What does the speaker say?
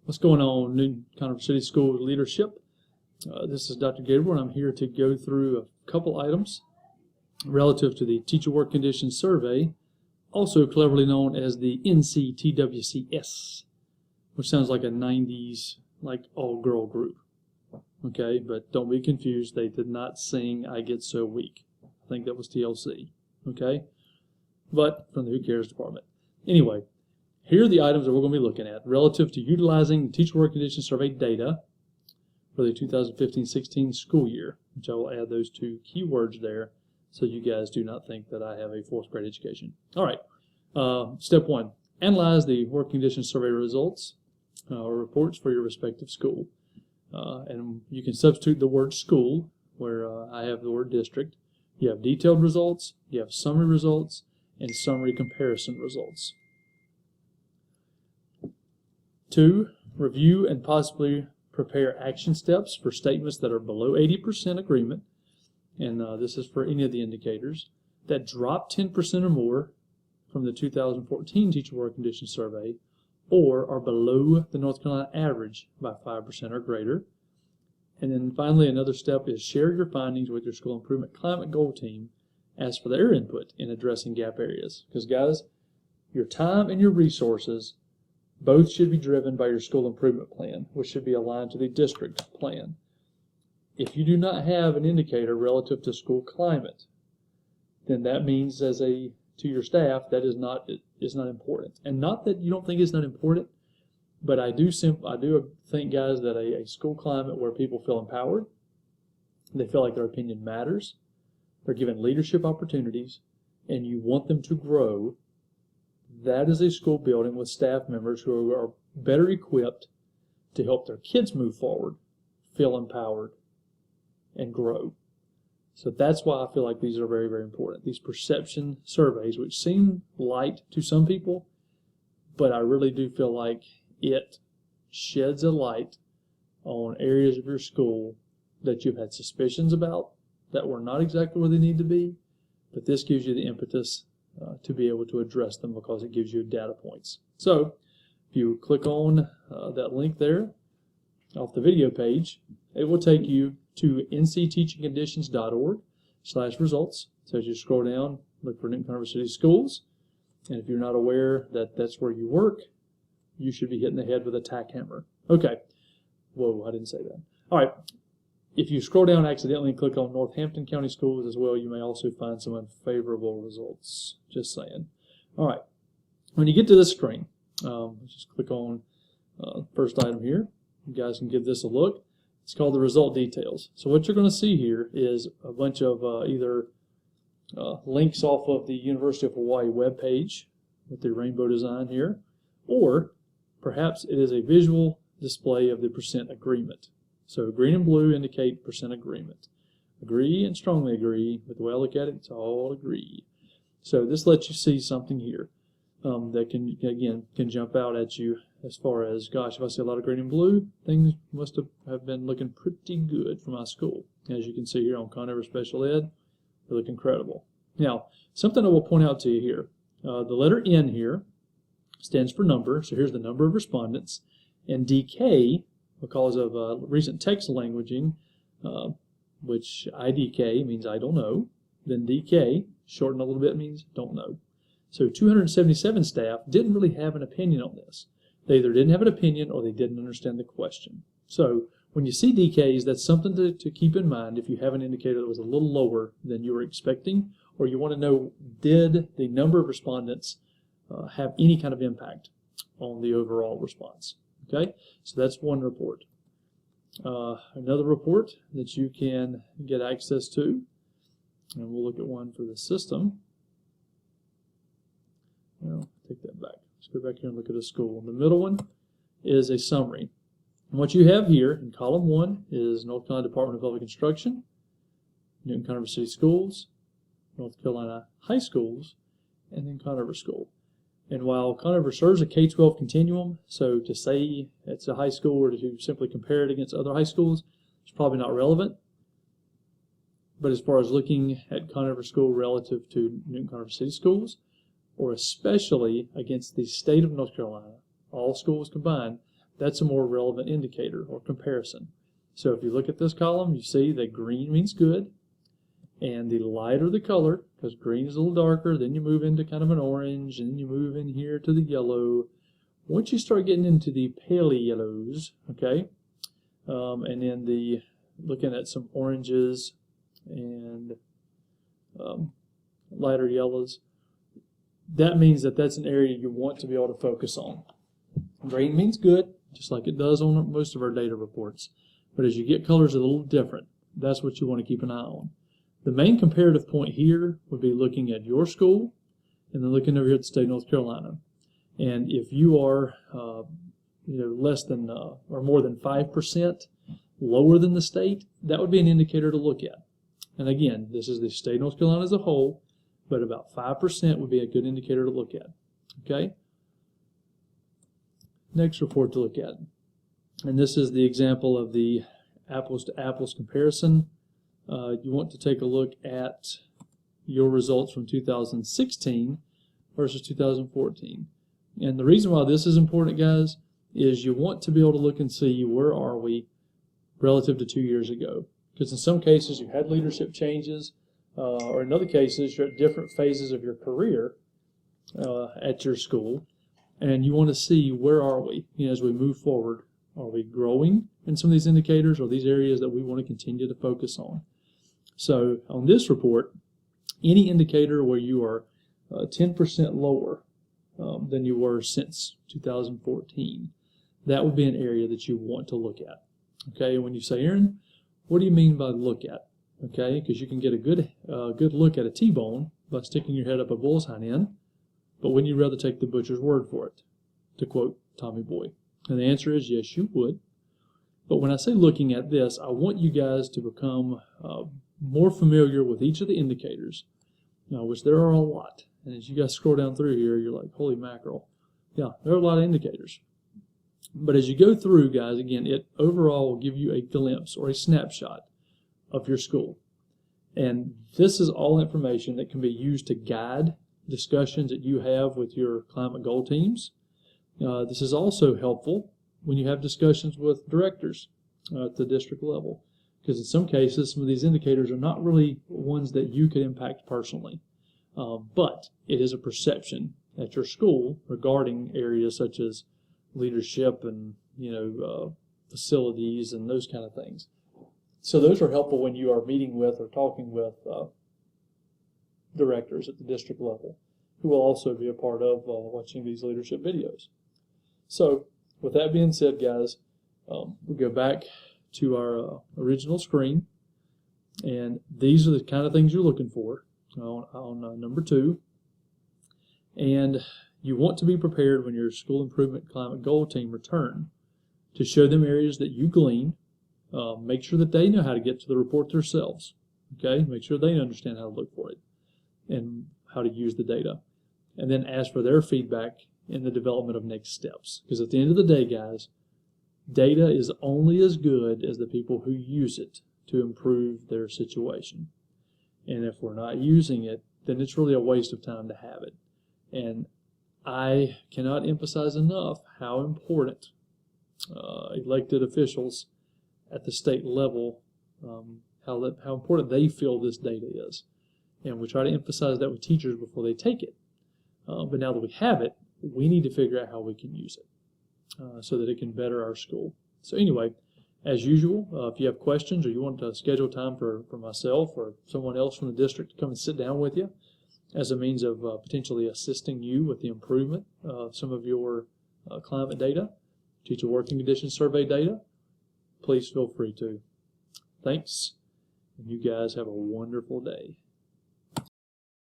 What's going on, Newton Conover City School leadership? This is Dr. Gabriel, and I'm here to go through a couple items relative to the Teacher Work Conditions Survey, also cleverly known as the NCTWCS, which sounds like a 90s, like all-girl group. Okay, but don't be confused. They did not sing I Get So Weak. I think that was TLC. Okay, but from the Who Cares department. Anyway, here are the items that we're going to be looking at relative to utilizing the Teacher Work Conditions Survey data for the 2015-16 school year, which I will add those two keywords there so you guys do not think that I have a fourth grade education. All right, step one, analyze the work conditions survey results or reports for your respective school. And you can substitute the word school where I have the word district. You have detailed results, you have summary results, and summary comparison results. 2, review and possibly prepare action steps for statements that are below 80% agreement, and this is for any of the indicators, that drop 10% or more from the 2014 Teacher Work Conditions Survey, or are below the North Carolina average by 5% or greater. And then finally, another step is share your findings with your school improvement climate goal team. Ask for their input in addressing gap areas. Because guys, your time and your resources both should be driven by your school improvement plan, which should be aligned to the district plan. If you do not have an indicator relative to school climate, then that means to your staff that is not important. And not that you don't think it's not important, but I do think, guys, that a school climate where people feel empowered, they feel like their opinion matters, they're given leadership opportunities, and you want them to grow, that is a school building with staff members who are better equipped to help their kids move forward, feel empowered, and grow. So that's why I feel like these are very, very important. These perception surveys, which seem light to some people, but I really do feel like it sheds a light on areas of your school that you've had suspicions about that were not exactly where they need to be, but this gives you the impetus to be able to address them because it gives you data points. So if you click on that link there off the video page, it will take you to ncteachingconditions.org/results. So as you scroll down, look for Newton Conover City Schools, and if you're not aware that that's where you work, you should be hitting the head with a tack hammer. Okay. Whoa, I didn't say that. All right. If you scroll down accidentally and click on Northampton County Schools as well, you may also find some unfavorable results. Just saying. All right. When you get to this screen, let's just click on first item here. You guys can give this a look. It's called the result details. So what you're going to see here is a bunch of either links off of the University of Hawaii webpage with the rainbow design here, or perhaps it is a visual display of the percent agreement. So green and blue indicate percent agreement. Agree and strongly agree, but the way I look at it, it's all agree. So this lets you see something here that can jump out at you as far as, gosh, if I see a lot of green and blue, things must have been looking pretty good for my school. As you can see here on Conover Special Ed, they look incredible. Now, something I will point out to you here. The letter N here stands for number, so here's the number of respondents, and DK, because of recent text languaging, which IDK means I don't know, then DK, shortened a little bit, means don't know. So 277 staff didn't really have an opinion on this. They either didn't have an opinion or they didn't understand the question. So when you see DKs, that's something to keep in mind if you have an indicator that was a little lower than you were expecting, or you want to know, did the number of respondents have any kind of impact on the overall response. Okay, so that's one report. Another report that you can get access to, and we'll look at one for the system. Well, take that back. Let's go back here and look at a school. The middle one is a summary. And what you have here in column 1 is North Carolina Department of Public Instruction, Newton Conover City Schools, North Carolina High Schools, and then Conover School. And while Conover serves a K-12 continuum, so to say it's a high school or to simply compare it against other high schools is probably not relevant. But as far as looking at Conover School relative to Newton Conover City Schools, or especially against the state of North Carolina, all schools combined, That's a more relevant indicator or comparison. So if you look at this column, you see that green means good, and the lighter the color, because green is a little darker, then you move into kind of an orange, and then you move in here to the yellow. Once you start getting into the pale yellows, okay, and then looking at some oranges and lighter yellows, that means that that's an area you want to be able to focus on. Green means good, just like it does on most of our data reports. But as you get colors a little different, that's what you want to keep an eye on. The main comparative point here would be looking at your school and then looking over here at the state of North Carolina. And if you are less than or more than 5% lower than the state, that would be an indicator to look at. And again, this is the state of North Carolina as a whole, but about 5% would be a good indicator to look at. Okay? Next report to look at. And this is the example of the apples to apples comparison. You want to take a look at your results from 2016 versus 2014. And the reason why this is important, guys, is you want to be able to look and see where are we relative to 2 years ago. Because in some cases you had leadership changes, or in other cases you're at different phases of your career at your school, and you want to see where are we as we move forward. Are we growing in some of these indicators, or these areas that we want to continue to focus on? So on this report, any indicator where you are 10% lower than you were since 2014, that would be an area that you want to look at. Okay, when you say, Aaron, what do you mean by look at? Okay, because you can get a good look at a T-bone by sticking your head up a bullseye end, but wouldn't you rather take the butcher's word for it, to quote Tommy Boy? And the answer is yes, you would. But when I say looking at this, I want you guys to become more familiar with each of the indicators, which there are a lot. And as you guys scroll down through here, you're like, holy mackerel. Yeah, there are a lot of indicators. But as you go through, guys, again, it overall will give you a glimpse or a snapshot of your school. And this is all information that can be used to guide discussions that you have with your climate goal teams. This is also helpful when you have discussions with directors at the district level, because in some cases, some of these indicators are not really ones that you could impact personally, but it is a perception at your school regarding areas such as leadership and facilities and those kind of things. So those are helpful when you are meeting with or talking with directors at the district level, who will also be a part of watching these leadership videos. So with that being said, guys, we'll go back to our original screen, and these are the kind of things you're looking for on number 2. And you want to be prepared when your school improvement climate goal team return to show them areas that you glean. Make sure that they know how to get to the report themselves. Okay, make sure they understand how to look for it and how to use the data, and then ask for their feedback in the development of next steps. Because at the end of the day, guys, data is only as good as the people who use it to improve their situation. And if we're not using it, then it's really a waste of time to have it. And I cannot emphasize enough how important elected officials at the state level, how important they feel this data is. And we try to emphasize that with teachers before they take it. But now that we have it, we need to figure out how we can use it so that it can better our school. So anyway, as usual, if you have questions or you want to schedule time for myself or someone else from the district to come and sit down with you as a means of potentially assisting you with the improvement of some of your climate data, teacher working conditions survey data, please feel free to. Thanks, and you guys have a wonderful day.